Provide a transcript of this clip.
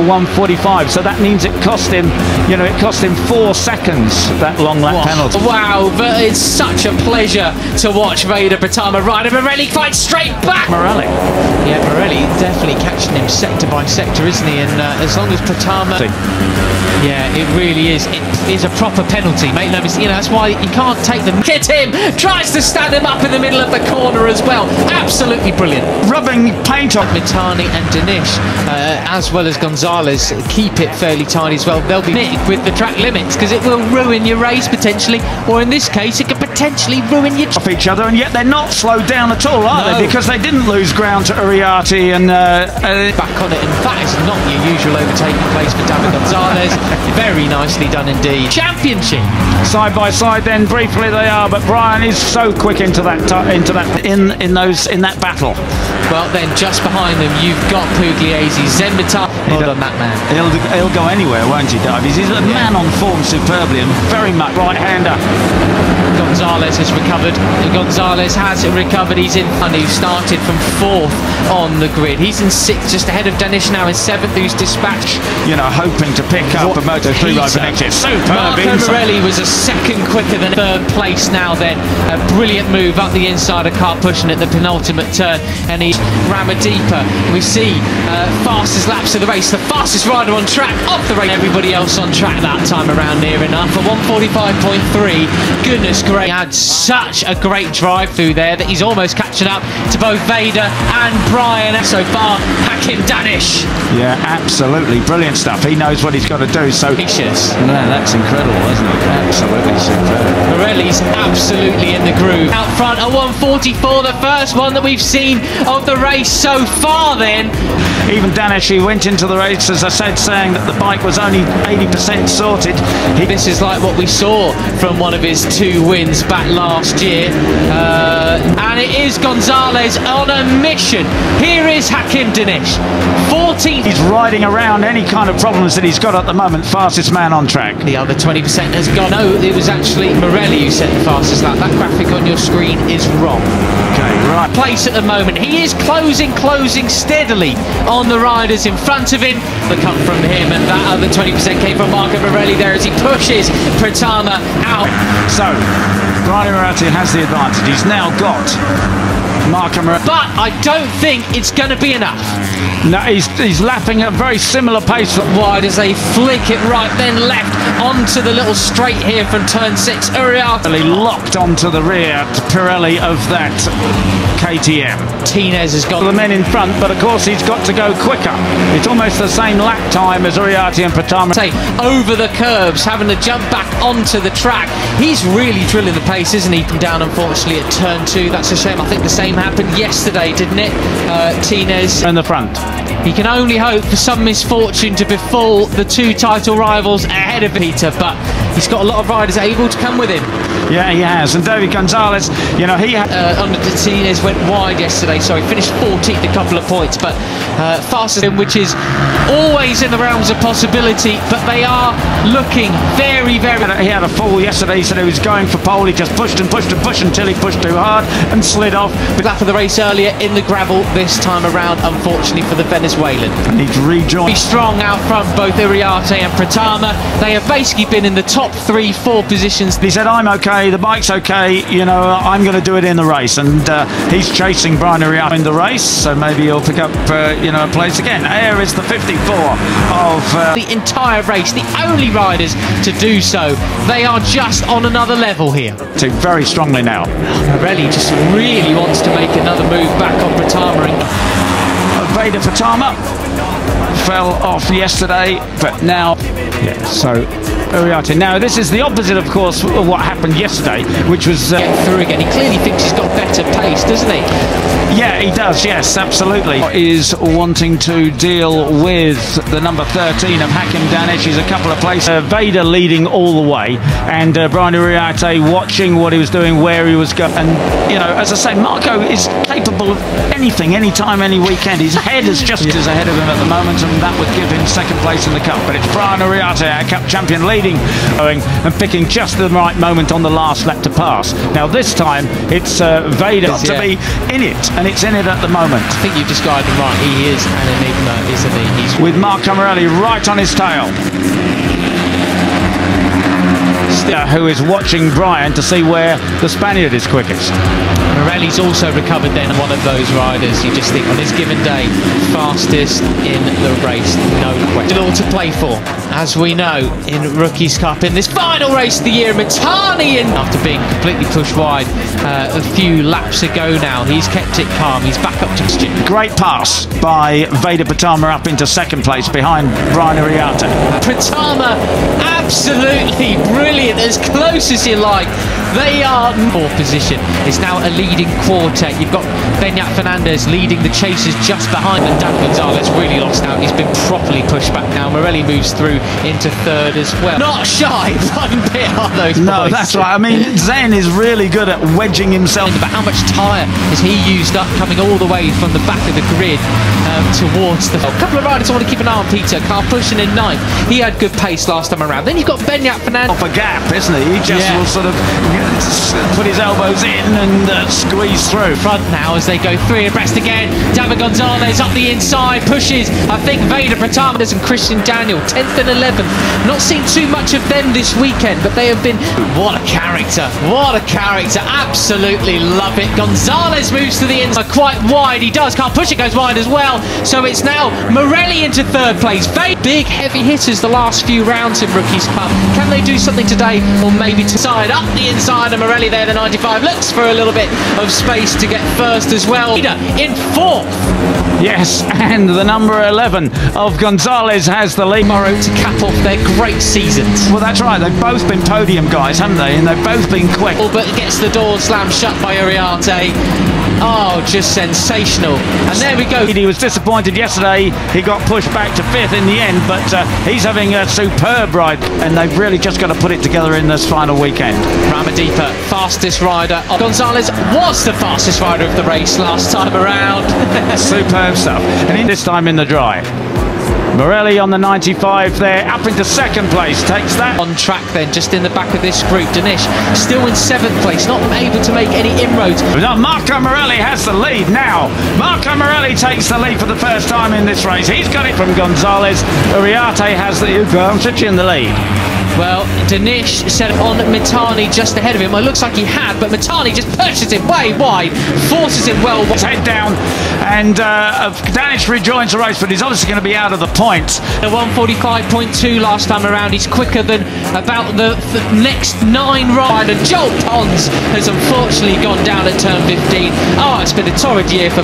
1:45, so that means it cost him, you know, it cost him 4 seconds, that long lap penalty. Wow, but it's such a pleasure to watch Veda Pratama ride, and Morelli fights straight back. Morelli. Yeah, Morelli definitely catching him sector by sector, isn't he? And as long as Pratama... Yeah, it really is. It is a proper penalty, mate. No mistake. You know, that's why you can't take them. Hit him! Tries to stand him up in the middle of the corner as well. Absolutely brilliant. Rubbing paint on. Mitani and Dinesh, as well as Gonzalez, keep it fairly tidy as well. They'll be nick with the track limits because it will ruin your race potentially, or in this case, it could potentially ruin your... Off each other, and yet they're not slowed down at all, are they? Because they didn't lose ground to Uriarte and... back on it, and that is not your usual overtaking place for David Gonzalez. Very nicely done indeed. Championship. Side by side then, briefly they are, but Brian is so quick into that in that battle. Well then, just behind them you've got Pugliese, Zembita. Hold on that man. He'll go anywhere, won't he, Davies? He's a man on form superbly and very much right-hander. Gonzalez has recovered. Gonzalez has recovered. He's in, and he started from 4th on the grid. He's in 6th, just ahead of Danish now in 7th, who's dispatched. You know, hoping to pick up a Moto3 ride for next year. Superb. Marco Morelli was a second quicker than 3rd place now then. A brilliant move up the inside, a car pushing at the penultimate turn, and he Ramadipa. We see fastest laps of the race, the fastest rider on track, off the race. Everybody else on track that time around near enough. A 1:45.3. Goodness great. He had such a great drive through there that he's almost catching up to both Veda and Brian so far. Hakim Danish. Yeah, absolutely brilliant stuff. He knows what he's got to do. So man, that's incredible, isn't it? Absolutely superb. Morelli's absolutely in the groove. Out front, a 1:44, the first one that we've seen of the race so far then. Even Danish, he went into the race, as I said, saying that the bike was only 80% sorted. This is like what we saw from one of his 2 wins back last year. And it is Gonzalez on a mission. Here is Hakim Danish, 14th. He's riding around any kind of problems that he's got at the moment, fastest man on track. The other 20% has gone. No, it was actually Morelli who set the fastest lap. That graphic on your screen is wrong. Okay, right. Place at the moment. He is closing steadily on the riders in front of him. The cut from him, and that other 20% came from Marco Morelli there as he pushes Pratama out. So, Brian Uriarte has the advantage. He's now got Marco Morelli. But I don't think it's going to be enough. No, he's lapping at a very similar pace. Wide as they flick it right, then left onto the little straight here from turn 6. Uriarte locked onto the rear to Pirelli of that KTM. Tinez has got the men in front, but of course he's got to go quicker. It's almost the same lap time as Uriarte and Pratama. Over the curbs, having to jump back onto the track. He's really drilling the pace, isn't he? Down, unfortunately, at turn 2. That's a shame. I think the same happened yesterday, didn't it? Tinez in the front. He can only hope for some misfortune to befall the 2 title rivals ahead of Peter, but he's got a lot of riders able to come with him. Yeah, he has. And David Gonzalez, you know, he had... under Tinez went wide yesterday, so he finished 14th, a couple of points, but faster than, which is always in the realms of possibility, but they are looking very, very... He had a fall yesterday. He said he was going for pole. He just pushed and pushed and pushed until he pushed too hard and slid off. Lap of the race earlier in the gravel this time around, unfortunately for the Venezuelan. And he's rejoined. Be strong out front, both Uriarte and Pratama. They have basically been in the top 3-4 positions. He said, I'm okay, the bike's okay, you know, I'm going to do it in the race. And he's chasing Brian Uriarte in the race, so maybe he'll pick up, you know, a place again. Here is the 54 of... the entire race, the only riders to do so. They are just on another level here. Very strongly now. Morelli just really wants to make another move back on Pratama. Veda Pratama fell off yesterday, but now... Yeah, so Uriarte. Now, this is the opposite, of course, of what happened yesterday, which was... Get through again. He clearly thinks he's got better pace, doesn't he? Yeah, he does, yes, absolutely. Is wanting to deal with the number 13 of Hakim Danish. He's a couple of places. Veda leading all the way, and Brian Uriarte watching what he was doing, where he was going. And, you know, as I say, Marco is capable of anything, anytime, any weekend. His head is just ahead of him at the moment, and that would give him second place in the Cup. But it's Brian Uriarte, our Cup champion, leading reading and picking just the right moment on the last lap to pass. Now this time it's Veda to be in it, and it's in it at the moment. I think you've described him right. He is an enigma, isn't he? He's with Marco Morelli right on his tail, who is watching Brian to see where the Spaniard is quickest. Morelli's also recovered then, one of those riders you just think on his given day, fastest in the race, no question. All to play for, as we know, in Rookies Cup in this final race of the year. Mitani, after being completely pushed wide a few laps ago now, he's kept it calm, he's back up to question. Great pass by Veda Pratama up into second place behind Brian Uriarte. Pratama, absolutely brilliant, as close as you like. They are in fourth position. It's now a leading quartet. You've got Beñat Fernandez leading the chasers just behind, and Dan Gonzalez really lost out. He's been properly pushed back now. Morelli moves through into third as well. Not shy one bit, are those boys? No, that's right. I mean, Zen is really good at wedging himself. But how much tyre has he used up coming all the way from the back of the grid towards the... A couple of riders I want to keep an eye on. Peter Carpushing in ninth. He had good pace last time around. Then you've got Beñat Fernandez. Off a gap, isn't he? He just will sort of put his elbows in and squeeze through. Front now as they go three abreast again. David Gonzalez up the inside, pushes, I think, Veda Pratama and Christian Daniel, 10th and 11th. Not seen too much of them this weekend, but they have been... What a character. What a character. Absolutely love it. Gonzalez moves to the inside quite wide. He does. Can't push it, goes wide as well. So it's now Morelli into third place. Big heavy hitters the last few rounds in Rookies Cup. Can they do something today? Or maybe to side up the inside, and Morelli there, the 95, looks for a little bit of space to get first as well. In fourth. Yes, and the number 11 of Gonzalez has the lead. Tomorrow to cap off their great seasons. Well, that's right. They've both been podium guys, haven't they? And they've both been quick. But gets the door slammed shut by Uriarte. Oh, just sensational. And there we go. He was disappointed yesterday. He got pushed back to fifth in the end, but he's having a superb ride, and they've really just got to put it together in this final weekend. Ramadipa, fastest rider. Gonzalez was the fastest rider of the race last time around. Superb stuff. And this time in the dry. Morelli on the 95 there, up into second place, takes that. On track then, just in the back of this group. Dinesh still in seventh place, not able to make any inroads. No, Marco Morelli has the lead now. Marco Morelli takes the lead for the first time in this race. He's got it from Gonzalez. Uriarte has the in the lead. Well, Dinesh set on Mitani just ahead of him. Well, it looks like he had, but Mitani just pushes him way wide, forces him well. His head down, and Danish rejoins the race, but he's obviously going to be out of the points. A 145.2 last time around. He's quicker than about the next 9 riders. Joel Pons has unfortunately gone down at turn 15. Oh, it's been a torrid year for